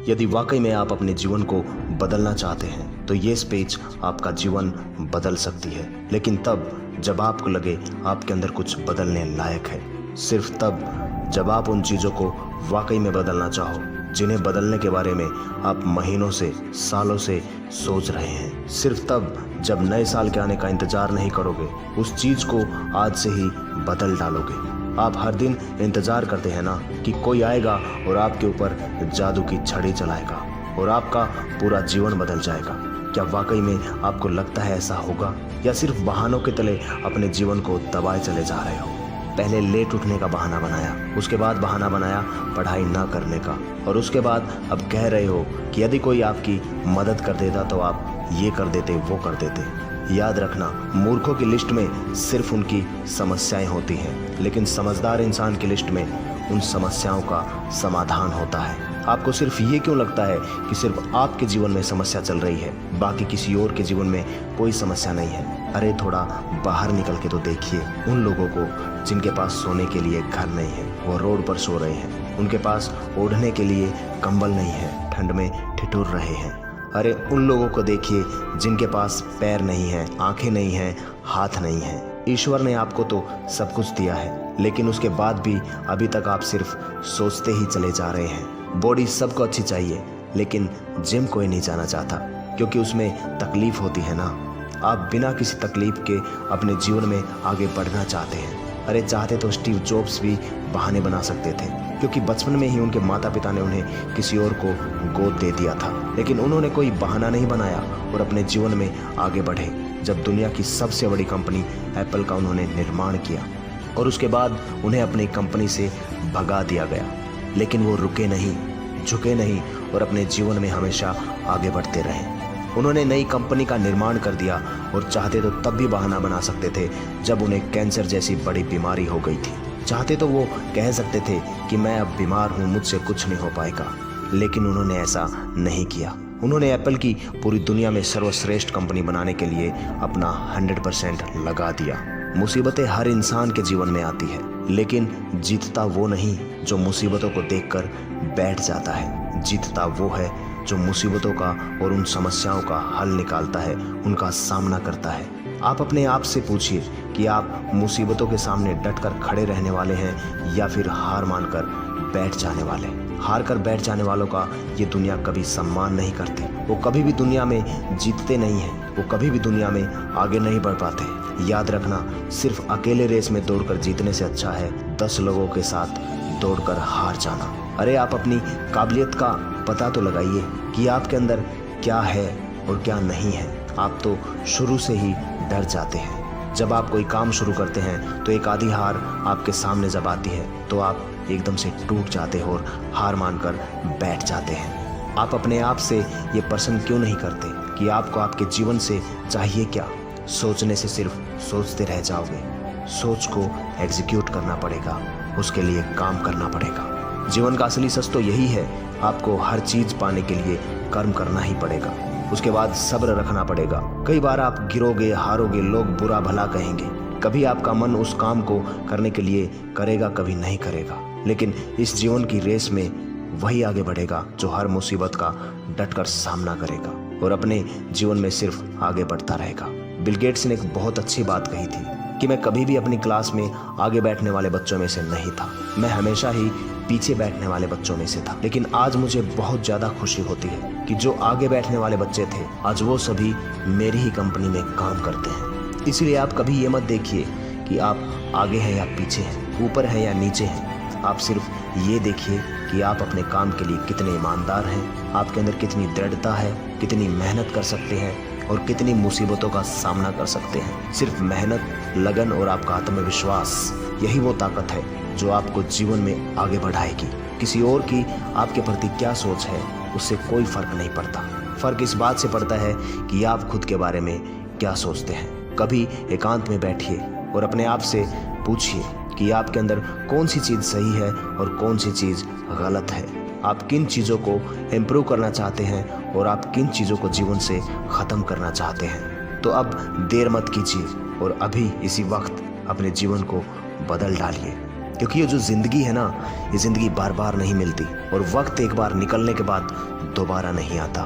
यदि वाकई में आप अपने जीवन को बदलना चाहते हैं तो ये स्पीच आपका जीवन बदल सकती है, लेकिन तब जब आपको लगे आपके अंदर कुछ बदलने लायक है। सिर्फ तब जब आप उन चीज़ों को वाकई में बदलना चाहो जिन्हें बदलने के बारे में आप महीनों से सालों से सोच रहे हैं। सिर्फ तब जब नए साल के आने का इंतजार नहीं करोगे, उस चीज़ को आज से ही बदल डालोगे। आप हर दिन इंतजार करते हैं ना कि कोई आएगा और आपके ऊपर जादू की छड़ी चलाएगा और आपका पूरा जीवन बदल जाएगा। क्या वाकई में आपको लगता है ऐसा होगा, या सिर्फ बहानों के तले अपने जीवन को दबाए चले जा रहे हो? पहले लेट उठने का बहाना बनाया, उसके बाद बहाना बनाया पढ़ाई ना करने का, और उसके बाद अब कह रहे हो कि यदि कोई आपकी मदद कर देता तो आप ये कर देते वो कर देते। याद रखना, मूर्खों की लिस्ट में सिर्फ उनकी समस्याएं होती हैं, लेकिन समझदार इंसान की लिस्ट में उन समस्याओं का समाधान होता है। आपको सिर्फ ये क्यों लगता है कि सिर्फ आपके जीवन में समस्या चल रही है, बाकी किसी और के जीवन में कोई समस्या नहीं है? अरे थोड़ा बाहर निकल के तो देखिए उन लोगों को जिनके पास सोने के लिए घर नहीं है, वो रोड पर सो रहे हैं। उनके पास ओढ़ने के लिए कंबल नहीं है, ठंड में ठिठुर रहे हैं। अरे उन लोगों को देखिए जिनके पास पैर नहीं है, आंखें नहीं हैं, हाथ नहीं है। ईश्वर ने आपको तो सब कुछ दिया है, लेकिन उसके बाद भी अभी तक आप सिर्फ सोचते ही चले जा रहे हैं। बॉडी सबको अच्छी चाहिए, लेकिन जिम कोई नहीं जाना चाहता, क्योंकि उसमें तकलीफ होती है ना। आप बिना किसी तकलीफ के अपने जीवन में आगे बढ़ना चाहते हैं। अरे चाहते तो स्टीव जॉब्स भी बहाने बना सकते थे, क्योंकि बचपन में ही उनके माता पिता ने उन्हें किसी और को गोद दे दिया था, लेकिन उन्होंने कोई बहाना नहीं बनाया और अपने जीवन में आगे बढ़े। जब दुनिया की सबसे बड़ी कंपनी एप्पल का उन्होंने निर्माण किया और उसके बाद उन्हें अपनी कंपनी से भगा दिया गया, लेकिन वो रुके नहीं, झुके नहीं और अपने जीवन में हमेशा आगे बढ़ते रहे। उन्होंने नई कंपनी का निर्माण कर दिया और चाहते तो तब भी बहाना बना सकते थे जब उन्हें कैंसर जैसी बड़ी बीमारी हो गई थी। चाहते तो वो कह सकते थे कि मैं अब बीमार हूँ, मुझसे कुछ नहीं हो पाएगा, लेकिन उन्होंने ऐसा नहीं किया। उन्होंने एप्पल की पूरी दुनिया में सर्वश्रेष्ठ कंपनी बनाने के लिए अपना 100% लगा दिया। मुसीबतें हर इंसान के जीवन में आती है, लेकिन जीतता वो नहीं जो मुसीबतों को देखकर बैठ जाता है। जीतता वो है जो मुसीबतों का और उन समस्याओं का हल निकालता है, उनका सामना करता है। आप अपने आप से पूछिए कि आप मुसीबतों के सामने डटकर खड़े रहने वाले हैं या फिर हार मानकर बैठ जाने वाले। हार कर बैठ जाने वालों का ये दुनिया कभी सम्मान नहीं करती। वो कभी भी दुनिया में जीतते नहीं हैं, वो कभी भी दुनिया में आगे नहीं बढ़ पाते। याद रखना, सिर्फ अकेले रेस में दौड़कर जीतने से अच्छा है 10 लोगों के साथ दौड़कर हार जाना। अरे आप अपनी काबिलियत का पता तो लगाइए कि आपके अंदर क्या है और क्या नहीं है। आप तो शुरू से ही डर जाते हैं। जब आप कोई काम शुरू करते हैं तो एक आधी हार आपके सामने जब आती है तो आप एकदम से टूट जाते हो और हार मानकर बैठ जाते हैं। आप अपने आप से ये प्रश्न क्यों नहीं करते कि आपको आपके जीवन से चाहिए क्या? सोचने से सिर्फ सोचते रह जाओगे। सोच को एग्जीक्यूट करना पड़ेगा, उसके लिए काम करना पड़ेगा। जीवन का असली सच तो यही है, आपको हर चीज पाने के लिए कर्म करना ही पड़ेगा, उसके बाद सब्र रखना पड़ेगा। कई बार आप गिरोगे, हारोगे, लोग बुरा भला कहेंगे, कभी आपका मन उस काम को करने के लिए करेगा, कभी नहीं करेगा, लेकिन इस जीवन की रेस में वही आगे बढ़ेगा जो हर मुसीबत का डटकर सामना करेगा और अपने जीवन में सिर्फ आगे बढ़ता रहेगा। बिल गेट्स ने एक बहुत अच्छी बात कही थी कि मैं कभी भी अपनी क्लास में आगे बैठने वाले बच्चों में से नहीं था, मैं हमेशा ही पीछे बैठने वाले बच्चों में से था। लेकिन आज मुझे बहुत ज़्यादा खुशी होती है कि जो आगे बैठने वाले बच्चे थे आज वो सभी मेरी ही कंपनी में काम करते हैं। इसलिए आप कभी ये मत देखिए कि आप आगे हैं या पीछे हैं, ऊपर हैं या नीचे हैं। आप सिर्फ ये देखिए कि आप अपने काम के लिए कितने ईमानदार हैं, आपके अंदर कितनी दृढ़ता है, कितनी मेहनत कर सकते हैं और कितनी मुसीबतों का सामना कर सकते हैं। सिर्फ मेहनत, लगन और आपका आत्मविश्वास, यही वो ताकत है जो आपको जीवन में आगे बढ़ाएगी। किसी और की आपके प्रति क्या सोच है उससे कोई फर्क नहीं पड़ता। फर्क इस बात से पड़ता है कि आप खुद के बारे में क्या सोचते हैं। कभी एकांत में बैठिए और अपने आप से पूछिए कि आपके अंदर कौन सी चीज़ सही है और कौन सी चीज़ गलत है। आप किन चीज़ों को इम्प्रूव करना चाहते हैं और आप किन चीज़ों को जीवन से ख़त्म करना चाहते हैं। तो अब देर मत कीजिए और अभी इसी वक्त अपने जीवन को बदल डालिए। क्योंकि ये जो ज़िंदगी है ना, ये ज़िंदगी बार बार नहीं मिलती और वक्त एक बार निकलने के बाद दोबारा नहीं आता।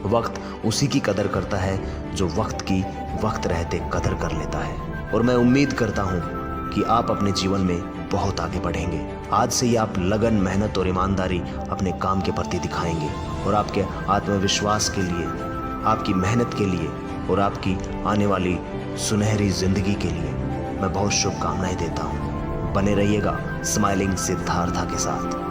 वक्त उसी की कदर करता है जो वक्त की वक्त रहते कदर कर लेता है। और मैं उम्मीद करता हूँ कि आप अपने जीवन में बहुत आगे बढ़ेंगे। आज से ही आप लगन, मेहनत और ईमानदारी अपने काम के प्रति दिखाएंगे और आपके आत्मविश्वास के लिए, आपकी मेहनत के लिए और आपकी आने वाली सुनहरी जिंदगी के लिए मैं बहुत शुभकामनाएं देता हूँ। बने रहिएगा स्माइलिंग सिद्धार्था के साथ।